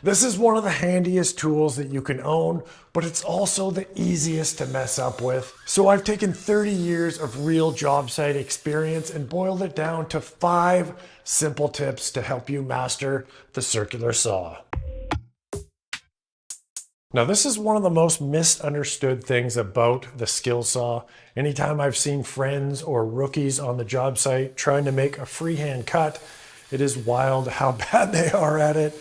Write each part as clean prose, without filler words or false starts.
This is one of the handiest tools that you can own, but it's also the easiest to mess up with. So I've taken 30 years of real job site experience and boiled it down to 5 simple tips to help you master the circular saw. Now, this is one of the most misunderstood things about the skill saw. Anytime I've seen friends or rookies on the job site trying to make a freehand cut, it is wild how bad they are at it.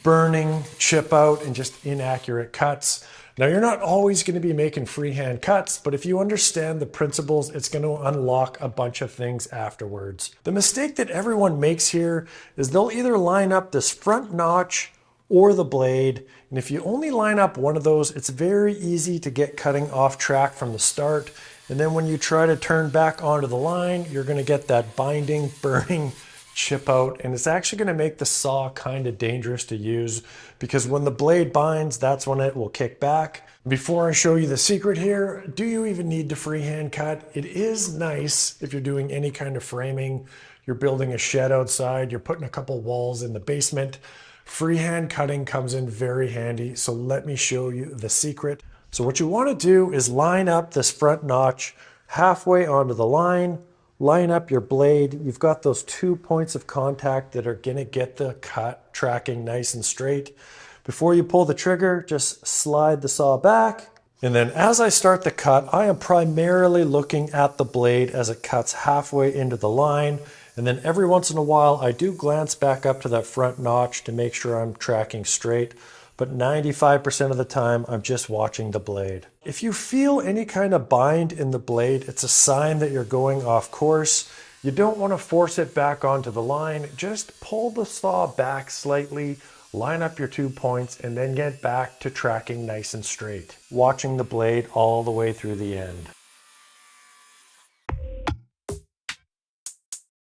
Burning, chip out, and just inaccurate cuts. Now, you're not always going to be making freehand cuts, but if you understand the principles, it's going to unlock a bunch of things afterwards. The mistake that everyone makes here is they'll either line up this front notch or the blade, and if you only line up one of those, it's very easy to get cutting off track from the start, and then when you try to turn back onto the line, you're going to get that binding, burning, chip out, and it's actually going to make the saw kind of dangerous to use because when the blade binds, that's when it will kick back. Before I show you the secret here, do you even need to freehand cut? It is nice if you're doing any kind of framing, you're building a shed outside, you're putting a couple walls in the basement. Freehand cutting comes in very handy, so let me show you the secret. So what you want to do is line up this front notch halfway onto the line. Line up your blade. You've got those 2 points of contact that are going to get the cut tracking nice and straight. Before you pull the trigger, just slide the saw back. And then as I start the cut, I am primarily looking at the blade as it cuts halfway into the line. And then every once in a while, I do glance back up to that front notch to make sure I'm tracking straight. But 95% of the time, I'm just watching the blade. If you feel any kind of bind in the blade, it's a sign that you're going off course. You don't want to force it back onto the line. Just pull the saw back slightly, line up your 2 points, and then get back to tracking nice and straight. Watching the blade all the way through the end.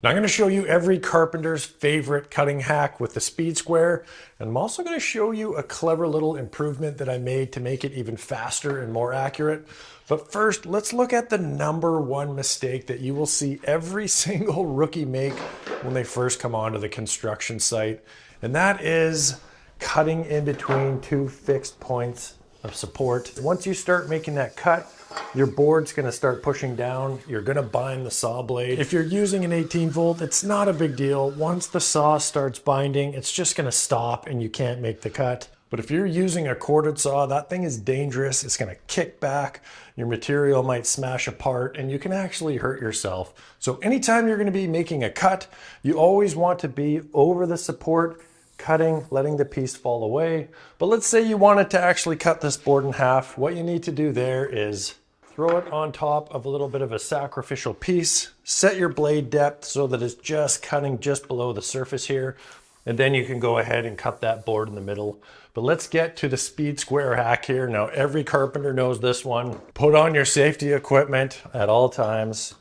Now I'm going to show you every carpenter's favorite cutting hack with the speed square, and I'm also going to show you a clever little improvement that I made to make it even faster and more accurate. But first, let's look at the #1 mistake that you will see every single rookie make when they first come onto the construction site, and that is cutting in between 2 fixed points of support. Once you start making that cut, your board's going to start pushing down. You're going to bind the saw blade. If you're using an 18 volt, it's not a big deal. Once the saw starts binding, it's just going to stop and you can't make the cut. But if you're using a corded saw, that thing is dangerous. It's going to kick back. Your material might smash apart and you can actually hurt yourself. So anytime you're going to be making a cut, you always want to be over the support, cutting, letting the piece fall away. But let's say you wanted to actually cut this board in half. What you need to do there is throw it on top of a little bit of a sacrificial piece, set your blade depth so that it's just cutting just below the surface here, and then you can go ahead and cut that board in the middle. But let's get to the speed square hack here. Now, every carpenter knows this one. Put on your safety equipment at all times.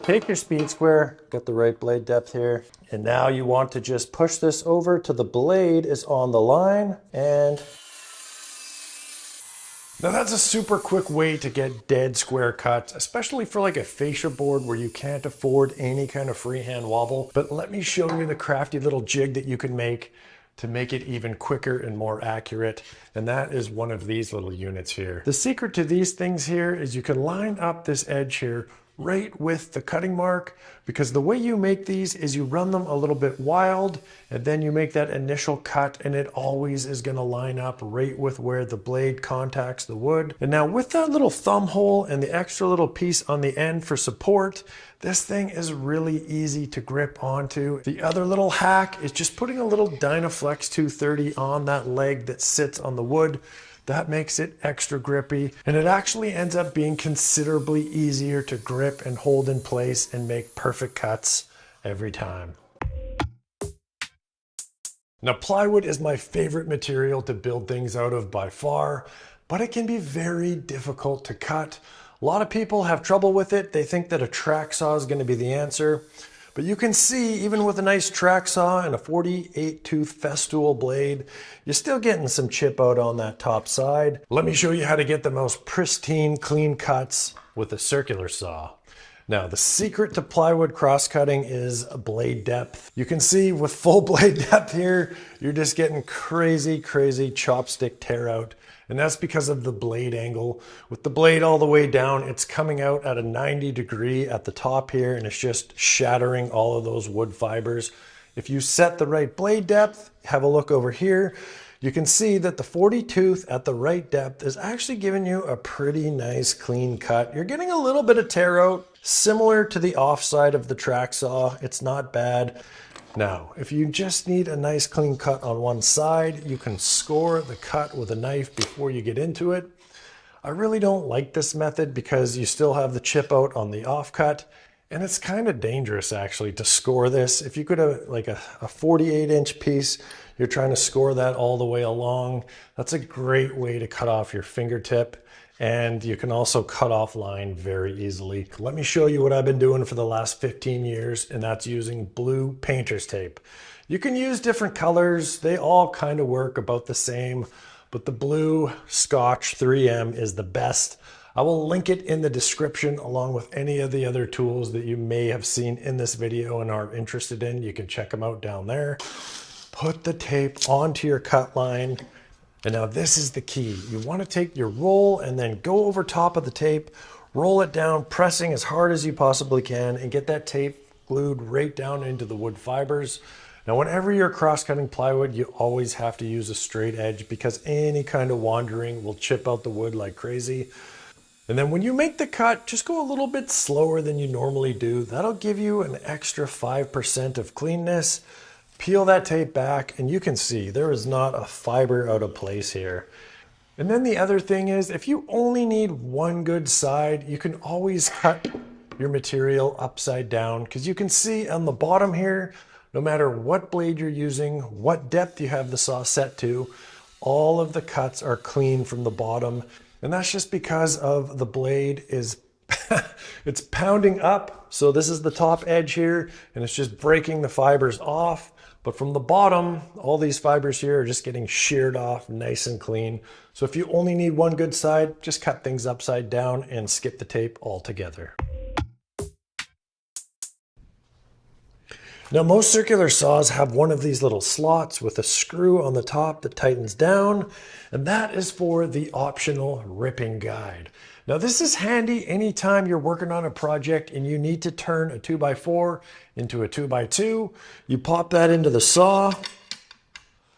Take your speed square, get the right blade depth here, and now you want to just push this over to the blade is on the line, and now that's a super quick way to get dead square cuts, especially for like a fascia board where you can't afford any kind of freehand wobble. But let me show you the crafty little jig that you can make to make it even quicker and more accurate. And that is one of these little units here. The secret to these things here is you can line up this edge here right with the cutting mark, because the way you make these is you run them a little bit wild and then you make that initial cut, and it always is going to line up right with where the blade contacts the wood. And now with that little thumb hole and the extra little piece on the end for support, this thing is really easy to grip onto. The other little hack is just putting a little Dynaflex 230 on that leg that sits on the wood. That makes it extra grippy, and it actually ends up being considerably easier to grip and hold in place and make perfect cuts every time. Now, plywood is my favorite material to build things out of by far, but it can be very difficult to cut. A lot of people have trouble with it. They think that a track saw is going to be the answer. But you can see, even with a nice track saw and a 48 tooth festool blade, you're still getting some chip out on that top side. Let me show you how to get the most pristine, clean cuts with a circular saw. Now, the secret to plywood cross-cutting is blade depth. You can see with full blade depth here, you're just getting crazy, crazy chopstick tear out. And that's because of the blade angle. With the blade all the way down, it's coming out at a 90 degree at the top here, and it's just shattering all of those wood fibers. If you set the right blade depth, have a look over here, you can see that the 40 tooth at the right depth is actually giving you a pretty nice clean cut. You're getting a little bit of tear out, similar to the offside of the track saw. It's not bad. Now, if you just need a nice clean cut on one side, you can score the cut with a knife before you get into it. I really don't like this method because you still have the chip out on the offcut, and it's kind of dangerous actually to score this. If you could have like a 48-inch piece, you're trying to score that all the way along, that's a great way to cut off your fingertip. And you can also cut off line very easily. Let me show you what I've been doing for the last 15 years, and that's using blue painter's tape. You can use different colors. They all kind of work about the same, but the blue Scotch 3M is the best. I will link it in the description along with any of the other tools that you may have seen in this video and are interested in. You can check them out down there. Put the tape onto your cut line. And now this is the key. You want to take your roll and then go over top of the tape, roll it down, pressing as hard as you possibly can, and get that tape glued right down into the wood fibers. Now, whenever you're cross-cutting plywood, you always have to use a straight edge because any kind of wandering will chip out the wood like crazy. And then when you make the cut, just go a little bit slower than you normally do. That'll give you an extra 5% of cleanness. Peel that tape back and you can see there is not a fiber out of place here. And then the other thing is, if you only need one good side, you can always cut your material upside down, because you can see on the bottom here, no matter what blade you're using, what depth you have the saw set to, all of the cuts are clean from the bottom. And that's just because of the blade is it's pounding up. So this is the top edge here, and it's just breaking the fibers off. But from the bottom, all these fibers here are just getting sheared off nice and clean. So if you only need one good side, just cut things upside down and skip the tape altogether. Now, most circular saws have one of these little slots with a screw on the top that tightens down, and that is for the optional ripping guide. Now, this is handy anytime you're working on a project and you need to turn a 2x4 into a 2x2. You pop that into the saw.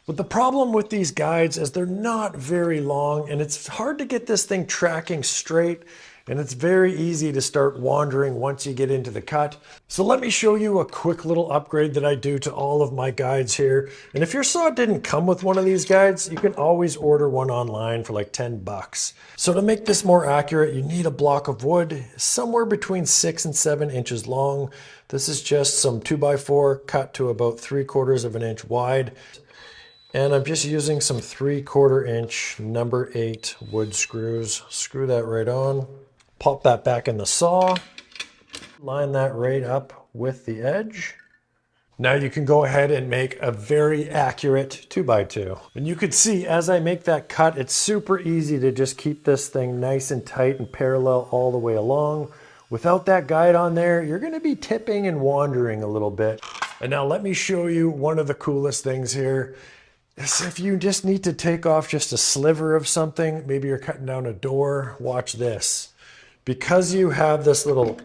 But the problem with these guides is they're not very long, and it's hard to get this thing tracking straight, and it's very easy to start wandering once you get into the cut. So let me show you a quick little upgrade that I do to all of my guides here. And if your saw didn't come with one of these guides, you can always order one online for like 10 bucks. So to make this more accurate, you need a block of wood somewhere between 6 and 7 inches long. This is just some 2x4 cut to about 3/4 of an inch wide. And I'm just using some 3/4 inch number 8 wood screws. Screw that right on. Pop that back in the saw. Line that right up with the edge. Now you can go ahead and make a very accurate 2x2. And you can see as I make that cut, it's super easy to just keep this thing nice and tight and parallel all the way along. Without that guide on there, you're going to be tipping and wandering a little bit. And now let me show you one of the coolest things here. If you just need to take off just a sliver of something, maybe you're cutting down a door, watch this. Because you have this little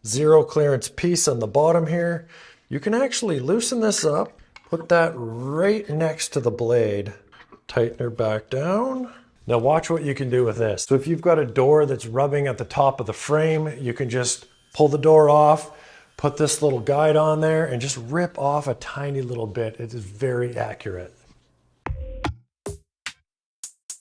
zero clearance piece on the bottom here, you can actually loosen this up, put that right next to the blade, tighten her back down. Now watch what you can do with this. So if you've got a door that's rubbing at the top of the frame, you can just pull the door off, put this little guide on there, and just rip off a tiny little bit. It is very accurate.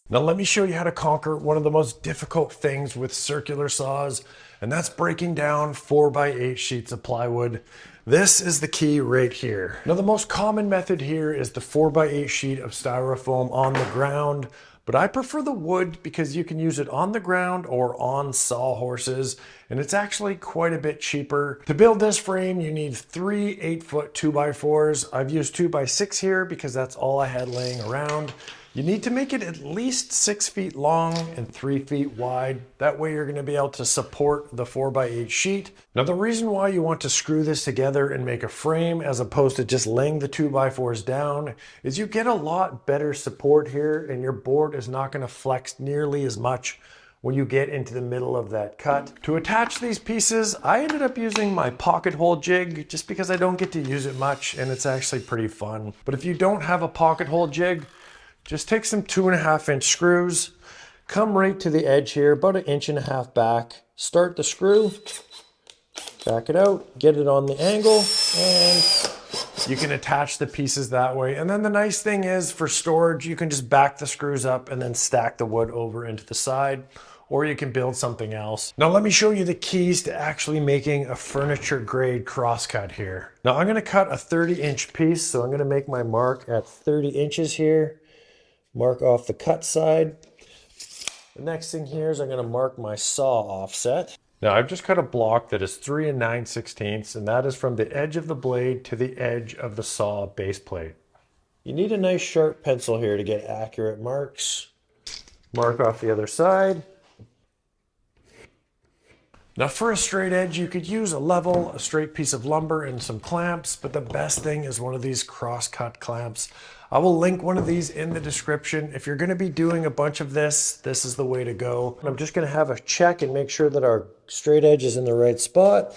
Now let me show you how to conquer one of the most difficult things with circular saws, and that's breaking down 4x8 sheets of plywood. This is the key right here. Now the most common method here is the 4x8 sheet of styrofoam on the ground, but I prefer the wood because you can use it on the ground or on sawhorses, and it's actually quite a bit cheaper. To build this frame, you need 3 8-foot 2x4s. I've used 2x6 here because that's all I had laying around. You need to make it at least 6 feet long and 3 feet wide. That way you're going to be able to support the 4x8 sheet. Now the reason why you want to screw this together and make a frame as opposed to just laying the 2x4s down is you get a lot better support here and your board is not going to flex nearly as much when you get into the middle of that cut. To attach these pieces, I ended up using my pocket hole jig just because I don't get to use it much and it's actually pretty fun. But if you don't have a pocket hole jig, just take some 2.5-inch screws, come right to the edge here, about 1.5 inches back, start the screw, back it out, get it on the angle, and you can attach the pieces that way. And then the nice thing is for storage, you can just back the screws up and then stack the wood over into the side, or you can build something else. Now let me show you the keys to actually making a furniture grade crosscut here. Now I'm gonna cut a 30-inch piece, so I'm gonna make my mark at 30 inches here. Mark off the cut side. The next thing here is I'm going to mark my saw offset. Now I've just cut a block that is 3 9/16, and that is from the edge of the blade to the edge of the saw base plate. You need a nice sharp pencil here to get accurate marks. Mark off the other side. Now for a straight edge, you could use a level, a straight piece of lumber, and some clamps, but the best thing is one of these cross-cut clamps. I will link one of these in the description. If you're gonna be doing a bunch of this is the way to go. I'm just gonna have a check and make sure that our straight edge is in the right spot,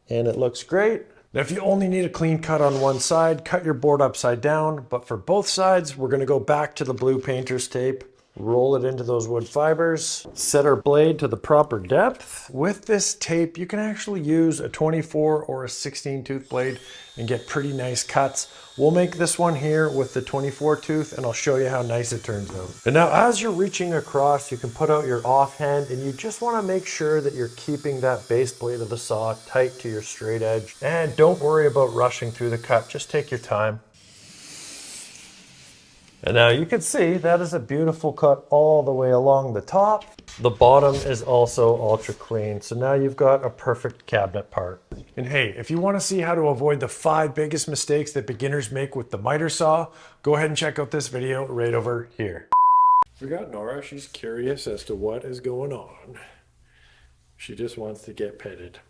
and it looks great. Now if you only need a clean cut on one side, cut your board upside down, but for both sides, we're gonna go back to the blue painter's tape. Roll it into those wood fibers, set our blade to the proper depth. With this tape, you can actually use a 24 or a 16 tooth blade and get pretty nice cuts. We'll make this one here with the 24 tooth and I'll show you how nice it turns out. And now as you're reaching across, you can put out your offhand and you just want to make sure that you're keeping that base blade of the saw tight to your straight edge. And don't worry about rushing through the cut, just take your time. And now you can see that is a beautiful cut all the way along the top. The bottom is also ultra clean. So now you've got a perfect cabinet part. And hey, if you want to see how to avoid the 5 biggest mistakes that beginners make with the miter saw, go ahead and check out this video right over here. We got Nora, she's curious as to what is going on. She just wants to get petted.